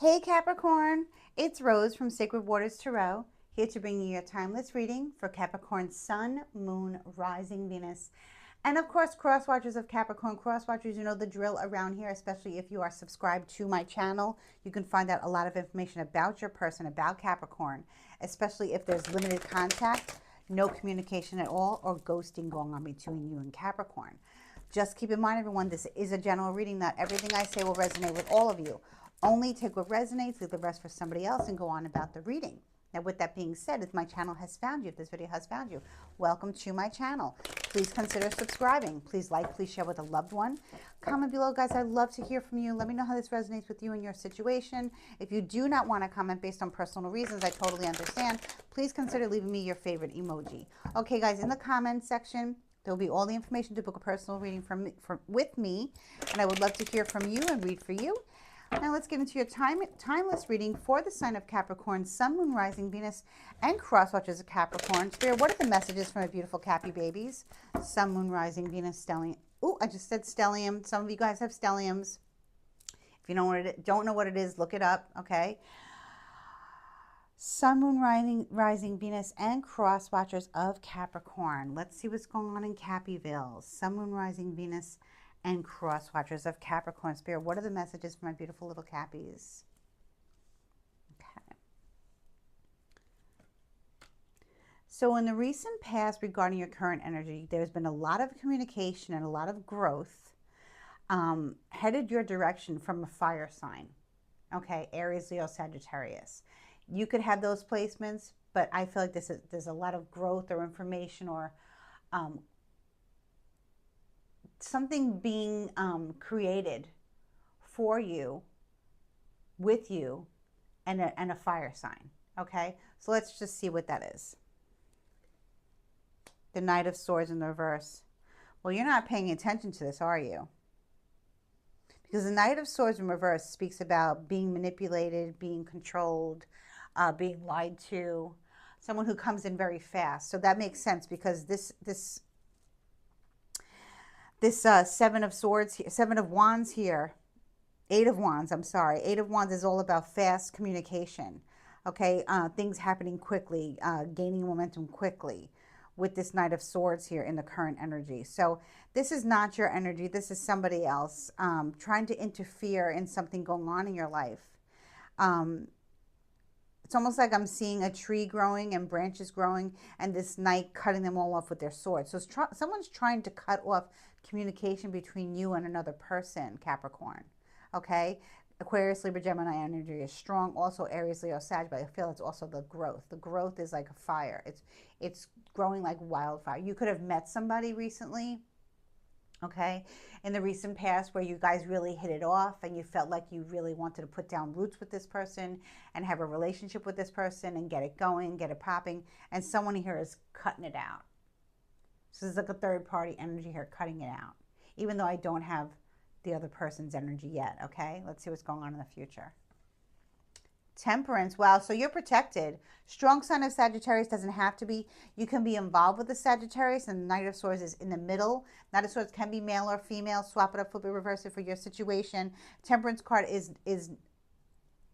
Hey Capricorn, it's Rose from Sacred Waters Tarot, here to bring you your timeless reading for Capricorn Sun, Moon, Rising Venus, and of course cross watchers of Capricorn. Cross watchers, you know the drill around here, especially if you are subscribed to my channel. You can find out a lot of information about your person, about Capricorn, especially if there's limited contact, no communication at all, or ghosting going on between you and Capricorn. Just keep in mind, everyone, this is a general reading. Not everything I say will resonate with all of you. Only take what resonates, leave the rest for somebody else, and go on about the reading. Now, with that being said, if my channel has found you, if this video has found you, welcome to my channel. Please consider subscribing. Please like, please share with a loved one. Comment below, guys. I'd love to hear from you. Let me know how this resonates with you and your situation. If you do not want to comment based on personal reasons, I totally understand. Please consider leaving me your favorite emoji. Okay, guys, in the comment section, there will be all the information to book a personal reading with me, and I would love to hear from you and read for you. Now let's get into your timeless reading for the sign of Capricorn, Sun, Moon, Rising, Venus, and cross watchers of Capricorn. Spirit, what are the messages for my beautiful Cappy babies? Sun, Moon, Rising, Venus, stellium. Oh, I just said stellium. Some of you guys have stelliums. If you don't know what it is, look it up, okay? Sun, Moon, Rising, Venus, and cross watchers of Capricorn. Let's see what's going on in Cappyville. Sun, Moon, Rising, Venus, and cross watchers of Capricorn. Spirit, what are the messages for my beautiful little Cappies? Okay. So in the recent past regarding your current energy, there's been a lot of communication and a lot of growth headed your direction from a fire sign. Okay, Aries, Leo, Sagittarius. You could have those placements, but I feel like there's a lot of growth or information or something being created for you, with you, and a fire sign. Okay, so let's just see what that is. The Knight of Swords in the reverse. Well, you're not paying attention to this, are you? Because the Knight of Swords in reverse speaks about being manipulated, being controlled, being lied to, someone who comes in very fast. So that makes sense, because this Seven of Swords, Seven of Wands here, Eight of Wands, I'm sorry. Eight of Wands is all about fast communication, okay? Things happening quickly, gaining momentum quickly with this Knight of Swords here in the current energy. So this is not your energy. This is somebody else trying to interfere in something going on in your life. It's almost like I'm seeing a tree growing and branches growing, and this knight cutting them all off with their sword. So someone's trying to cut off communication between you and another person, Capricorn. Okay? Aquarius, Libra, Gemini energy is strong. Also Aries, Leo, Sag, but I feel it's also the growth. The growth is like a fire. It's growing like wildfire. You could have met somebody recently, okay, in the recent past, where you guys really hit it off and you felt like you really wanted to put down roots with this person and have a relationship with this person and get it going, get it popping, and someone here is cutting it out. So there's like a third party energy here cutting it out, even though I don't have the other person's energy yet, okay? Let's see what's going on in the future. Temperance. Wow, so you're protected. Strong sign of Sagittarius, doesn't have to be. You can be involved with the Sagittarius, and the Knight of Swords is in the middle. Knight of Swords can be male or female. Swap it up, flip it, reverse it for your situation. Temperance card is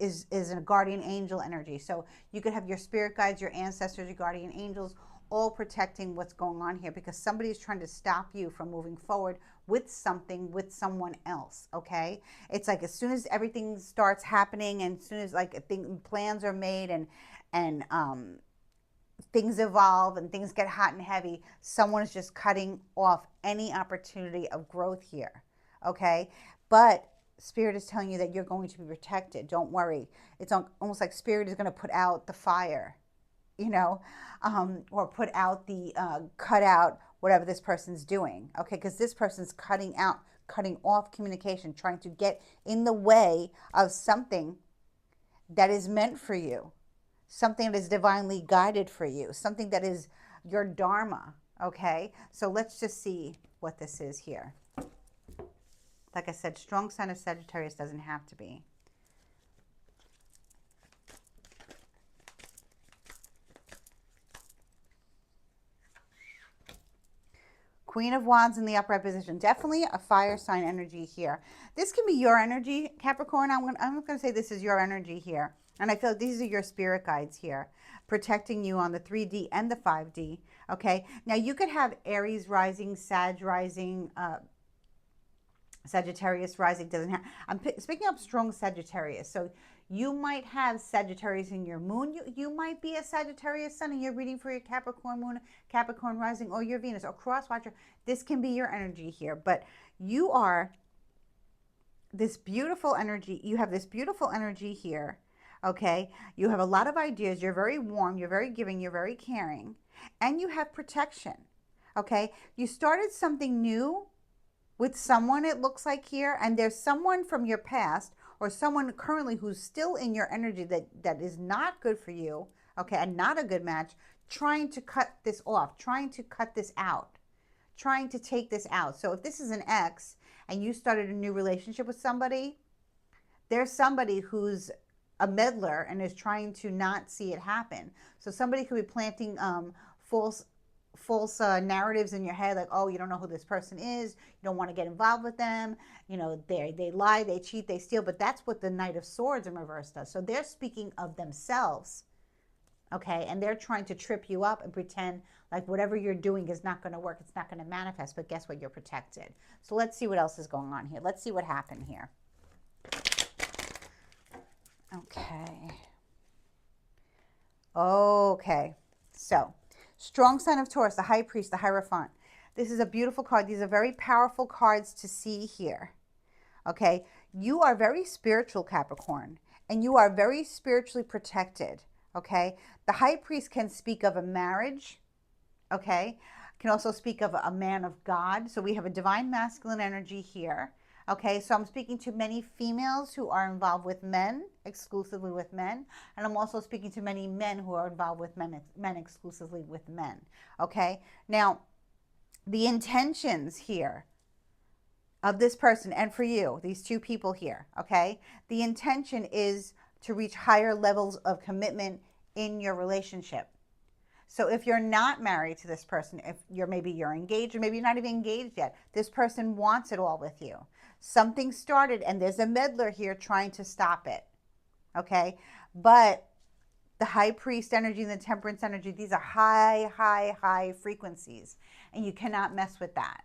a guardian angel energy. So you could have your spirit guides, your ancestors, your guardian angels, all protecting what's going on here, because somebody is trying to stop you from moving forward with something, with someone else, okay? It's like as soon as everything starts happening, and as soon as like plans are made and things evolve and things get hot and heavy, someone is just cutting off any opportunity of growth here, okay? But Spirit is telling you that you're going to be protected. Don't worry. It's almost like Spirit is going to put out the fire, you know, or put out the, cut out whatever this person's doing, okay? Because this person's cutting off communication, trying to get in the way of something that is meant for you, something that is divinely guided for you, something that is your dharma, okay? So let's just see what this is here. Like I said, strong sign of Sagittarius, doesn't have to be. Queen of Wands in the upright position. Definitely a fire sign energy here. This can be your energy, Capricorn. I'm going to say this is your energy here. And I feel like these are your spirit guides here, protecting you on the 3D and the 5D. Okay. Now you could have Aries rising, Sag rising, Sagittarius rising. Doesn't have, I'm speaking up strong Sagittarius. So you might have Sagittarius in your moon. You might be a Sagittarius sun and you're reading for your Capricorn moon, Capricorn rising, or your Venus or cross watcher. This can be your energy here, but you are this beautiful energy. You have this beautiful energy here. Okay. You have a lot of ideas. You're very warm. You're very giving. You're very caring, and you have protection. Okay. You started something new with someone, it looks like here, and there's someone from your past or someone currently who's still in your energy that is not good for you, okay, and not a good match, trying to cut this off, trying to cut this out, trying to take this out. So if this is an ex and you started a new relationship with somebody, there's somebody who's a meddler and is trying to not see it happen. So somebody could be planting false narratives in your head, like, oh, you don't know who this person is, you don't want to get involved with them, you know, they lie, they cheat, they steal. But that's what the Knight of Swords in reverse does. So they're speaking of themselves, okay, and they're trying to trip you up and pretend like whatever you're doing is not going to work, it's not going to manifest. But guess what? You're protected. So let's see what else is going on here. Let's see what happened here. Okay, so strong sign of Taurus, the High Priest, the Hierophant. This is a beautiful card. These are very powerful cards to see here. Okay, you are very spiritual, Capricorn, and you are very spiritually protected. Okay, the High Priest can speak of a marriage. Okay, can also speak of a man of God. So we have a divine masculine energy here. Okay, so I'm speaking to many females who are involved with men, exclusively with men. And I'm also speaking to many men who are involved with men exclusively with men. Okay, now the intentions here of this person and for you, these two people here, okay, the intention is to reach higher levels of commitment in your relationship. So if you're not married to this person, if maybe you're engaged, or maybe you're not even engaged yet, this person wants it all with you. Something started and there's a meddler here trying to stop it. Okay. But the High Priest energy and the Temperance energy, these are high frequencies, and you cannot mess with that.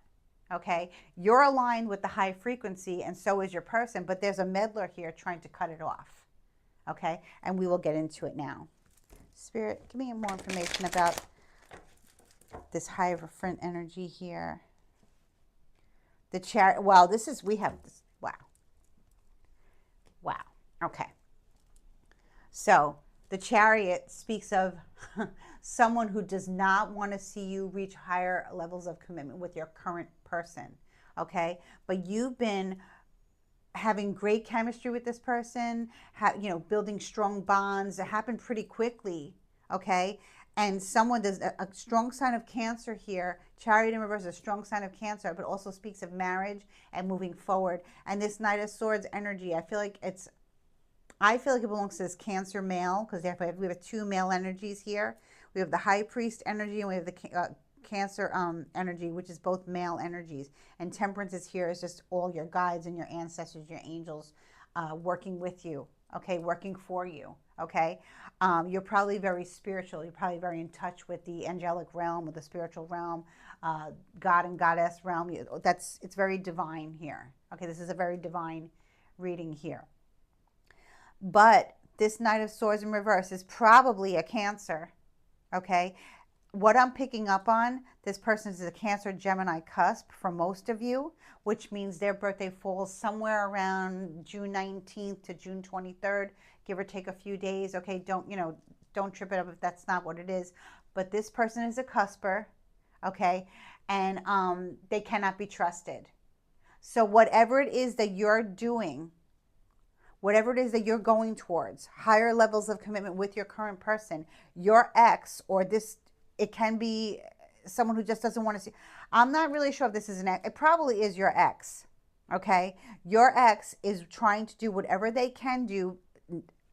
Okay. You're aligned with the high frequency, and so is your person, but there's a meddler here trying to cut it off. Okay. And we will get into it now. Spirit, give me more information about this Hierophant energy here. The Chariot. Wow, we have this. Wow. Okay. So the Chariot speaks of someone who does not want to see you reach higher levels of commitment with your current person. Okay. But you've been having great chemistry with this person, building strong bonds. It happened pretty quickly. Okay. And someone does a strong sign of Cancer here. Chariot in reverse is a strong sign of Cancer, but also speaks of marriage and moving forward. And this Knight of Swords energy, I feel like it belongs to this Cancer male, because we have two male energies here. We have the High Priest energy and we have the Cancer energy, which is both male energies. And Temperance is here is just all your guides and your ancestors, your angels working with you. Okay, working for you. Okay, you're probably very spiritual. You're probably very in touch with the angelic realm, with the spiritual realm, God and Goddess realm. It's very divine here. Okay, this is a very divine reading here. But this Knight of Swords in reverse is probably a Cancer. Okay, what I'm picking up on, this person is a Cancer Gemini cusp for most of you, which means their birthday falls somewhere around June 19th to June 23rd, give or take a few days. Okay, don't trip it up if that's not what it is. But this person is a cusper, okay, and they cannot be trusted. So whatever it is that you're doing, whatever it is that you're going towards, higher levels of commitment with your current person, your ex, or it can be someone who just doesn't want to see. I'm not really sure if this is an ex. It probably is your ex. Okay. Your ex is trying to do whatever they can do.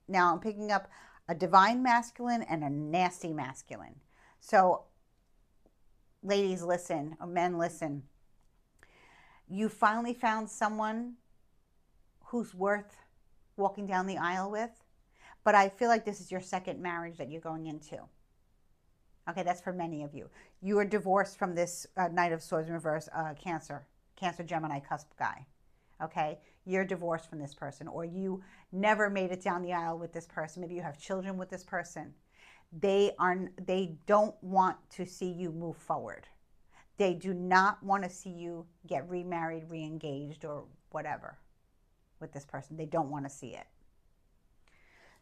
Now I'm picking up a divine masculine and a nasty masculine. So ladies, listen, or men, listen. You finally found someone who's worth walking down the aisle with, but I feel like this is your second marriage that you're going into. Okay, that's for many of you. You are divorced from this Knight of Swords in reverse, Cancer, Gemini cusp guy. Okay, you're divorced from this person, or you never made it down the aisle with this person. Maybe you have children with this person. They don't want to see you move forward. They do not want to see you get remarried, re-engaged, or whatever with this person. They don't want to see it.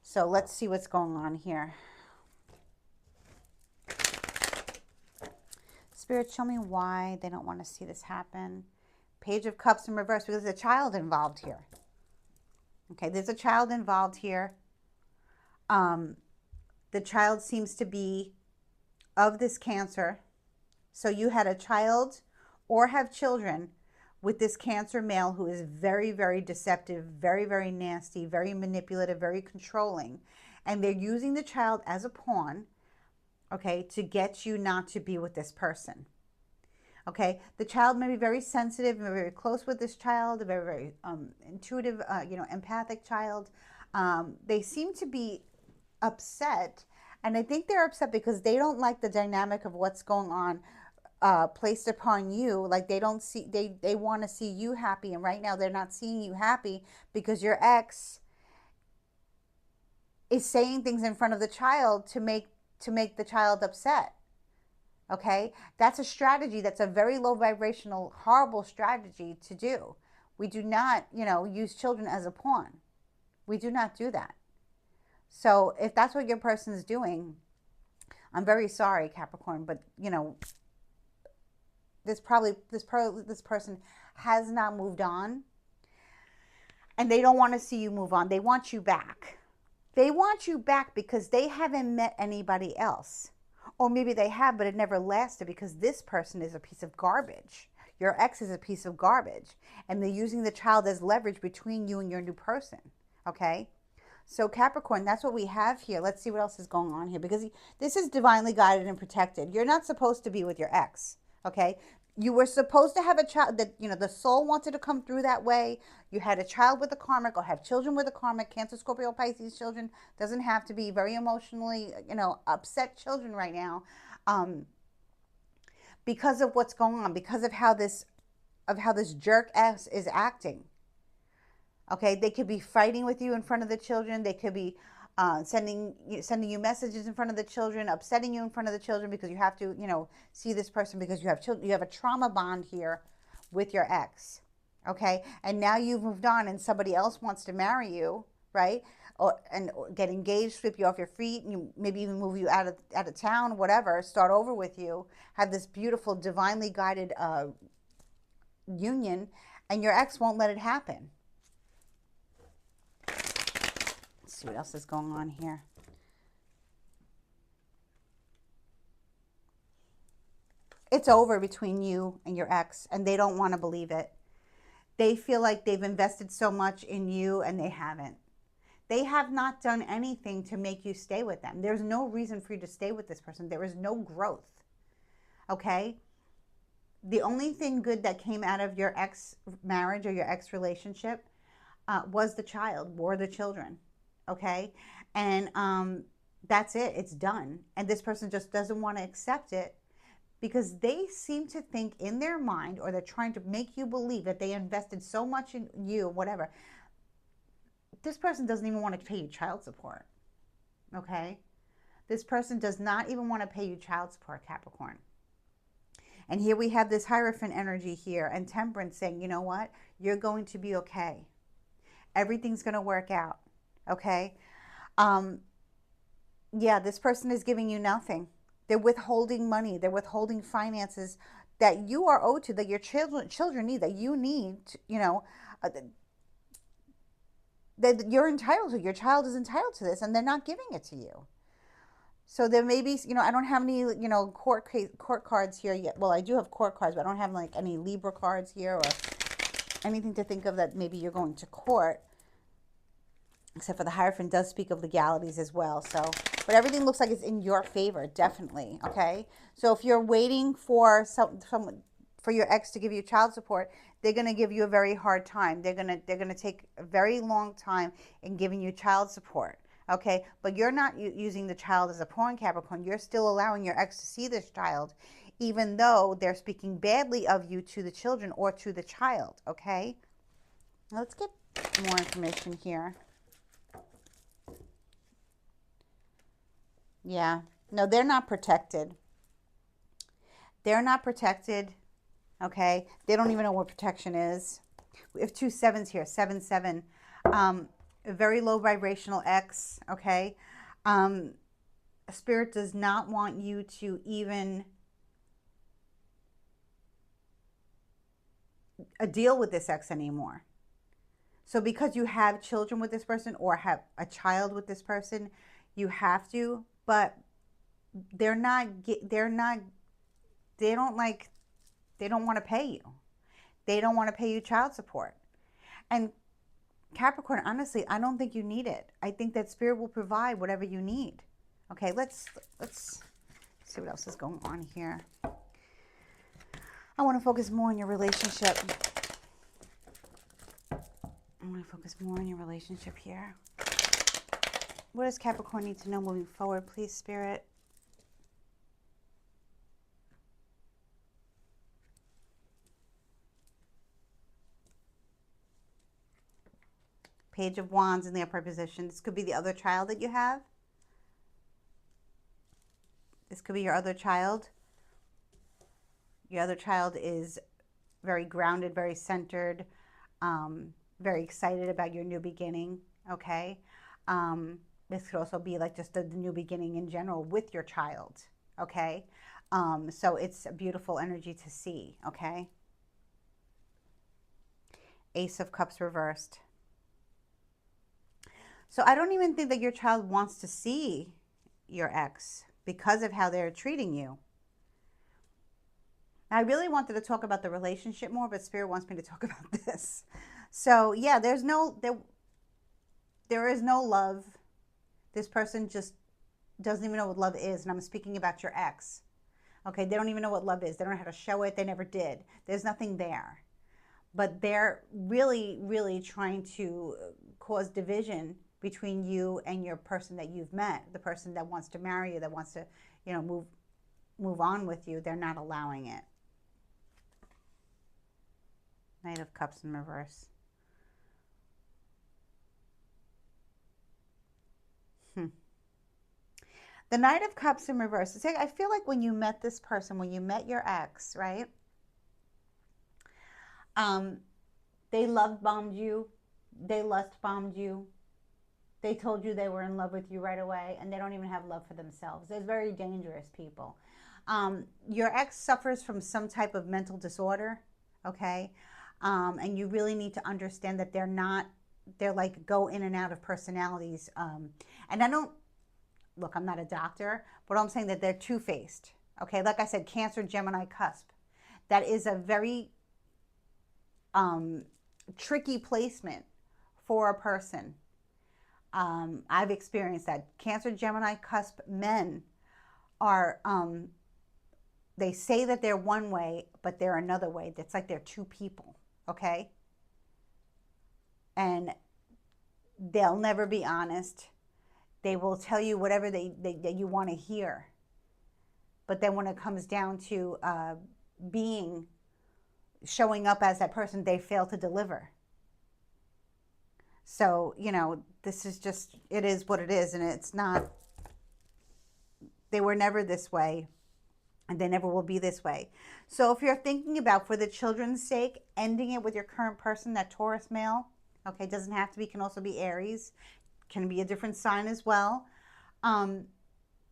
So let's see what's going on here. Spirit, show me why they don't want to see this happen. Page of Cups in reverse, because there's a child involved here. Okay, there's a child involved here. The child seems to be of this Cancer. So you had a child or have children with this Cancer male who is very, very deceptive, very, very nasty, very manipulative, very controlling. And they're using the child as a pawn, okay, to get you not to be with this person. Okay, the child may be very sensitive, very, very close with this child, a very, very intuitive, empathic child. They seem to be upset, and I think they're upset because they don't like the dynamic of what's going on placed upon you. Like they don't see, they want to see you happy, and right now they're not seeing you happy because your ex is saying things in front of the child to make the child upset. Okay, that's a strategy. That's a very low vibrational, horrible strategy to do. We do not, use children as a pawn. We do not do that. So if that's what your person is doing, I'm very sorry, Capricorn, but this person has not moved on, and they don't want to see you move on. They want you back. They want you back because they haven't met anybody else. Or maybe they have, but it never lasted because this person is a piece of garbage. Your ex is a piece of garbage. And they're using the child as leverage between you and your new person. Okay? So Capricorn, that's what we have here. Let's see what else is going on here. Because this is divinely guided and protected. You're not supposed to be with your ex. Okay? You were supposed to have a child that, the soul wanted to come through that way. You had a child with a karmic or have children with a karmic. Cancer, Scorpio, Pisces children. Doesn't have to be very emotionally, upset children right now. Because of what's going on. Because of how this jerk ass is acting. Okay, they could be fighting with you in front of the children. They could be sending you messages in front of the children, upsetting you in front of the children because you have to, see this person because you have children. You have a trauma bond here with your ex, okay? And now you've moved on and somebody else wants to marry you, right? Or get engaged, sweep you off your feet, and maybe even move you out of town, whatever, start over with you, have this beautiful, divinely guided union, and your ex won't let it happen. See what else is going on here. It's over between you and your ex, and they don't want to believe it. They feel like they've invested so much in you, and they haven't. They have not done anything to make you stay with them. There's no reason for you to stay with this person. There is no growth. Okay? The only thing good that came out of your ex marriage or your ex relationship was the child, were the children. Okay, and that's it. It's done. And this person just doesn't want to accept it because they seem to think in their mind, or they're trying to make you believe that they invested so much in you, whatever. This person doesn't even want to pay you child support. Okay, this person does not even want to pay you child support, Capricorn. And here we have this Hierophant energy here and Temperance saying, you know what? You're going to be okay. Everything's going to work out. Okay. Yeah, this person is giving you nothing. They're withholding money. They're withholding finances that you are owed to, that your children need, that you need, that you're entitled to. Your child is entitled to this, and they're not giving it to you. So there may be, I don't have any, court cards here yet. Well, I do have court cards, but I don't have like any Libra cards here or anything to think of that maybe you're going to court. except for the Hierophant does speak of legalities as well. So, but everything looks like it's in your favor, definitely. Okay. So if you're waiting for someone, for your ex to give you child support, they're going to give you a very hard time. They're going to take a very long time in giving you child support. Okay. But you're not using the child as a pawn, Capricorn. You're still allowing your ex to see this child, even though they're speaking badly of you to the children or to the child. Okay. Now let's get more information here. Yeah. No, they're not protected. They're not protected. Okay. They don't even know what protection is. We have 2 sevens here. 7, 7. A very low vibrational X. Okay. Spirit does not want you to even deal with this X anymore. So because you have children with this person or have a child with this person, you have to, but they're not, they don't want to pay you. They don't want to pay you child support. And Capricorn, honestly, I don't think you need it. I think that Spirit will provide whatever you need. Okay, let's see what else is going on here. I want to focus more on your relationship. I want to focus more on your relationship here. What does Capricorn need to know moving forward, please, Spirit? Page of Wands in the upright position. This could be the other child that you have. This could be your other child. Your other child is very grounded, very centered, very excited about your new beginning, okay? This could also be like just the new beginning in general with your child, okay? So it's a beautiful energy to see, okay? Ace of Cups reversed. So I don't even think that your child wants to see your ex because of how they're treating you. I really wanted to talk about the relationship more, but Spirit wants me to talk about this. So yeah, there is no love. This person just doesn't even know what love is. And I'm speaking about your ex. Okay, they don't even know what love is. They don't know how to show it. They never did. There's nothing there. But they're really, really trying to cause division between you and your person that you've met, the person that wants to marry you, that wants to, move on with you. They're not allowing it. Knight of Cups in reverse. The Knight of Cups in reverse. I feel like when you met this person, when you met your ex, right? They love bombed you. They lust bombed you. They told you they were in love with you right away, and they don't even have love for themselves. They're very dangerous people. Your ex suffers from some type of mental disorder, okay? And you really need to understand that they're like go in and out of personalities. And I'm not a doctor, but I'm saying that they're two-faced, okay? Like I said, Cancer, Gemini, cusp. That is a very tricky placement for a person. I've experienced that. Cancer, Gemini, cusp men are, they say that they're one way, but they're another way. It's like they're two people, okay? And they'll never be honest. They will tell you whatever that you want to hear. But then when it comes down to showing up as that person, they fail to deliver. So, this is just, it is what it is. And it's not, they were never this way. And they never will be this way. So if you're thinking about, for the children's sake, ending it with your current person, that Taurus male, okay, doesn't have to be, can also be Aries, can be a different sign as well.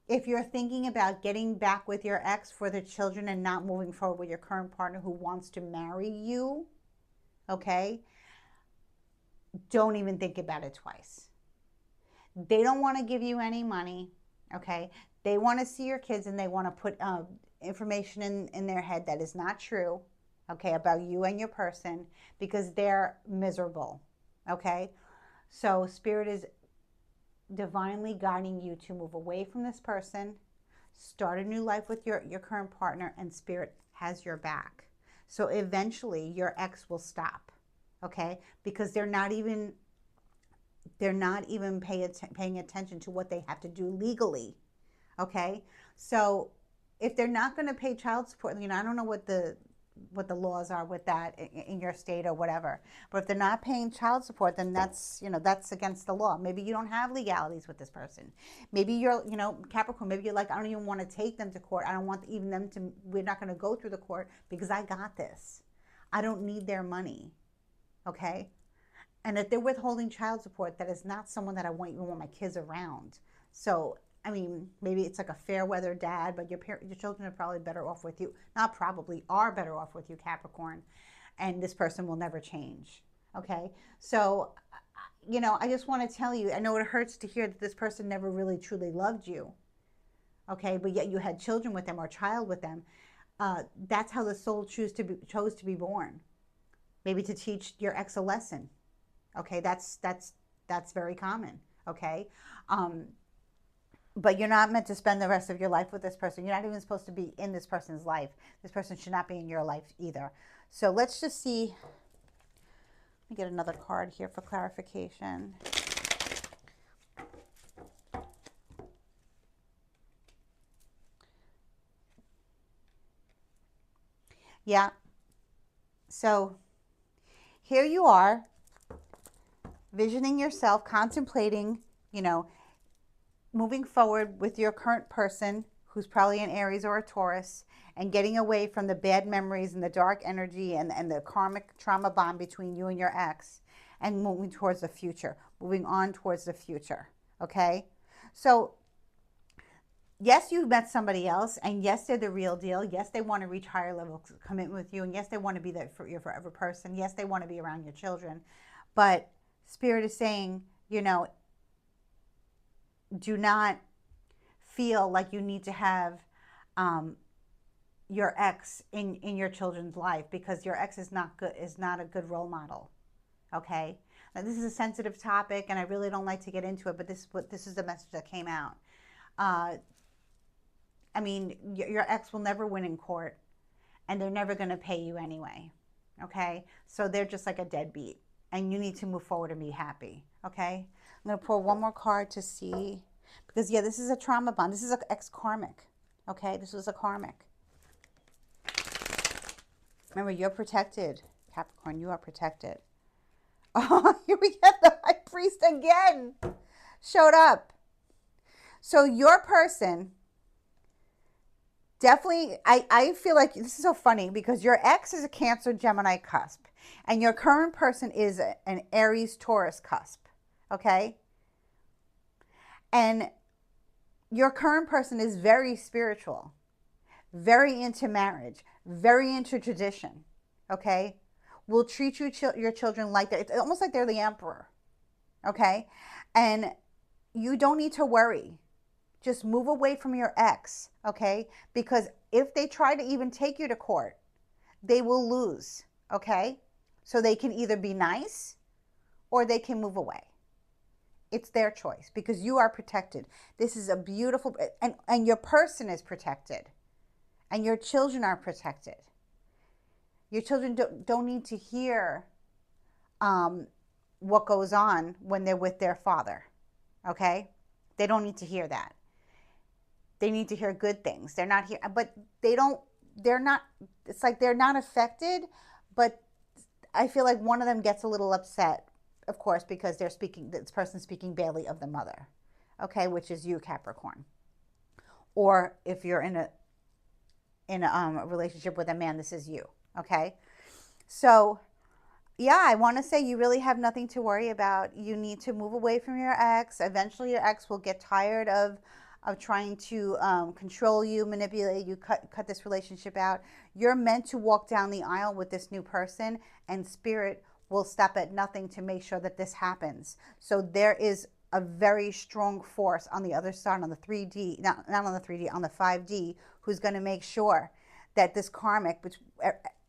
If you're thinking about getting back with your ex for the children and not moving forward with your current partner who wants to marry you, okay, don't even think about it twice. They don't want to give you any money, okay? They want to see your kids and they want to put information in their head that is not true, okay, about you and your person, because they're miserable, okay? So Spirit is divinely guiding you to move away from this person, start a new life with your current partner, and Spirit has your back. So eventually your ex will stop, okay? Because they're not even paying attention to what they have to do legally, okay? So if they're not going to pay child support, I don't know what the laws are with that in your state or whatever. But if they're not paying child support, then that's against the law. Maybe you don't have legalities with this person. Maybe you're, Capricorn, maybe you're like, I don't even want to take them to court. I don't want even them to, we're not going to go through the court because I got this. I don't need their money. Okay? And if they're withholding child support, that is not someone that I even want my kids around. So maybe it's like a fair weather dad, but your children are probably better off with you. Not probably, are better off with you, Capricorn. And this person will never change. Okay? So, I just want to tell you, I know it hurts to hear that this person never really truly loved you. Okay? But yet you had children with them or a child with them. That's how the soul chose to be born. Maybe to teach your ex a lesson. Okay? That's very common. Okay? But you're not meant to spend the rest of your life with this person. You're not even supposed to be in this person's life. This person should not be in your life either. So let's just see. Let me get another card here for clarification. Yeah. So here you are, visioning yourself, contemplating, moving forward with your current person, who's probably an Aries or a Taurus, and getting away from the bad memories and the dark energy and the karmic trauma bond between you and your ex, and moving towards the future, moving on towards the future. Okay? So, yes, you met somebody else, and yes, they're the real deal. Yes, they want to reach higher level commitment with you, and yes, they want to be your forever person. Yes, they want to be around your children. But Spirit is saying, do not feel like you need to have your ex in your children's life, because your ex is not a good role model. Okay? Now, this is a sensitive topic, and I really don't like to get into it, but this is the message that came out. Your ex will never win in court, and they're never going to pay you anyway. Okay? So they're just like a deadbeat, and you need to move forward and be happy. Okay? I'm going to pull one more card to see, because this is a trauma bond. This is an ex-karmic. Okay? This was a karmic. Remember, you're protected, Capricorn. You are protected. Oh, here we get the High Priest again. Showed up. So your person, definitely, I feel like this is so funny, because your ex is a Cancer Gemini cusp, and your current person is an Aries Taurus cusp. Okay? And your current person is very spiritual, very into marriage, very into tradition. Okay? Will treat your children like that. It's almost like they're the emperor. Okay? And you don't need to worry. Just move away from your ex, okay? Because if they try to even take you to court, they will lose, okay? So they can either be nice or they can move away. It's their choice, because you are protected. This is a beautiful, and your person is protected, and your children are protected. Your children don't need to hear what goes on when they're with their father, okay? They don't need to hear that. They need to hear good things. They're not here, but it's like they're not affected, but I feel like one of them gets a little upset, of course, because this person's speaking badly of the mother, okay, which is you, Capricorn. Or if you're in a relationship with a man, this is you, okay? So, I want to say you really have nothing to worry about. You need to move away from your ex. Eventually, your ex will get tired of trying to control you, manipulate you, cut this relationship out. You're meant to walk down the aisle with this new person, and Spirit will stop at nothing to make sure that this happens. So there is a very strong force on the other side, on the 3D, not on the 3D, on the 5D, who's going to make sure that this karmic,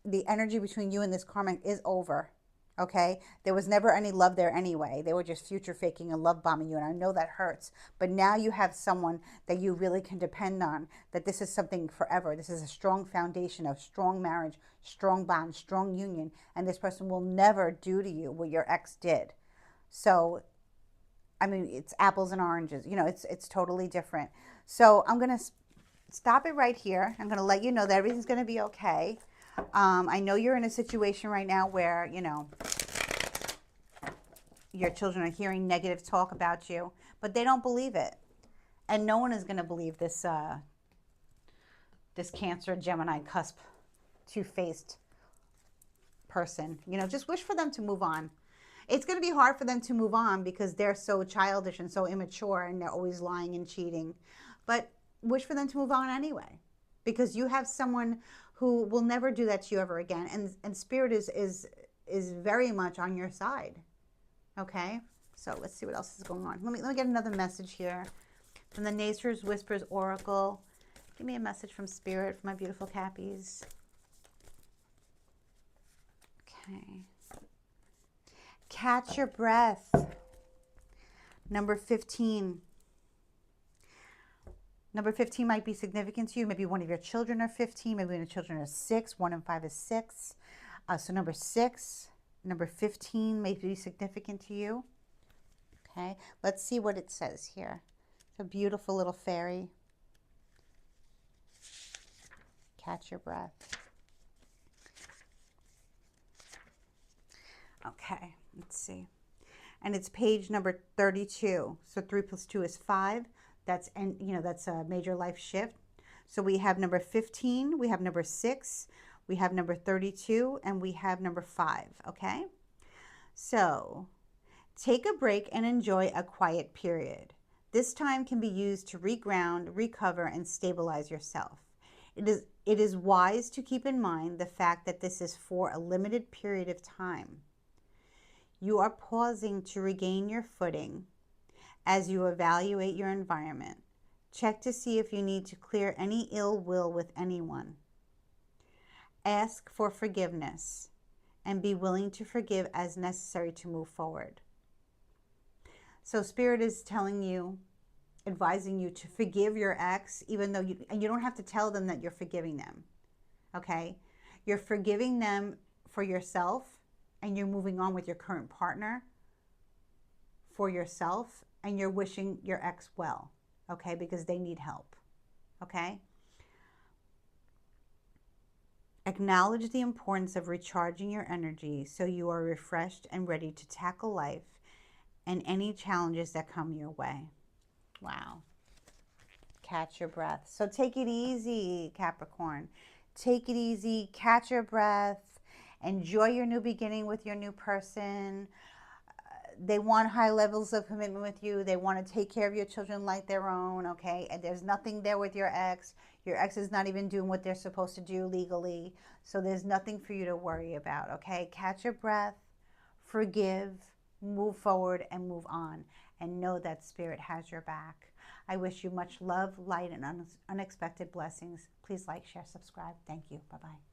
the energy between you and this karmic is over. Okay, there was never any love there anyway. They were just future faking and love bombing you, and I know that hurts. But now you have someone that you really can depend on, that this is something forever. This is a strong foundation of strong marriage, strong bond, strong union, and this person will never do to you what your ex did. So, I mean, it's apples and oranges. You know, it's totally different. So I'm going to stop it right here. I'm going to let you know that everything's going to be okay. I know you're in a situation right now where, you know, your children are hearing negative talk about you, but they don't believe it. And no one is going to believe this, this Cancer, Gemini cusp, two-faced person. You know, just wish for them to move on. It's going to be hard for them to move on because they're so childish and so immature and they're always lying and cheating. But wish for them to move on anyway, because you have someone who will never do that to you ever again. And Spirit is very much on your side. Okay? So let's see what else is going on. Let me get another message here from the Nature's Whispers Oracle. Give me a message from Spirit for my beautiful Cappies. Okay. Catch your breath. Number 15. Number 15 might be significant to you. Maybe one of your children are 15. Maybe one of your children are 6. 1 and 5 is 6. So number 6, number 15 may be significant to you. Okay. Let's see what it says here. It's a beautiful little fairy. Catch your breath. Okay. Let's see. And it's page number 32. So 3 plus 2 is 5. That's, and you know, that's a major life shift. So we have number 15, we have number 6, we have number 32, and we have number 5, okay? So take a break and enjoy a quiet period. This time can be used to reground, recover, and stabilize yourself. It is wise to keep in mind the fact that this is for a limited period of time. You are pausing to regain your footing as you evaluate your environment. Check to see if you need to clear any ill will with anyone. Ask for forgiveness and be willing to forgive as necessary to move forward. So Spirit is telling you, advising you to forgive your ex, even though and you don't have to tell them that you're forgiving them, okay? You're forgiving them for yourself, and you're moving on with your current partner for yourself, and you're wishing your ex well, okay? Because they need help, okay? Acknowledge the importance of recharging your energy so you are refreshed and ready to tackle life and any challenges that come your way. Wow. Catch your breath. So take it easy, Capricorn. Take it easy. Catch your breath. Enjoy your new beginning with your new person. They want high levels of commitment with you. They want to take care of your children like their own, okay? And there's nothing there with your ex. Your ex is not even doing what they're supposed to do legally. So there's nothing for you to worry about, okay? Catch your breath, forgive, move forward, and move on. And know that Spirit has your back. I wish you much love, light, and unexpected blessings. Please like, share, subscribe. Thank you. Bye-bye.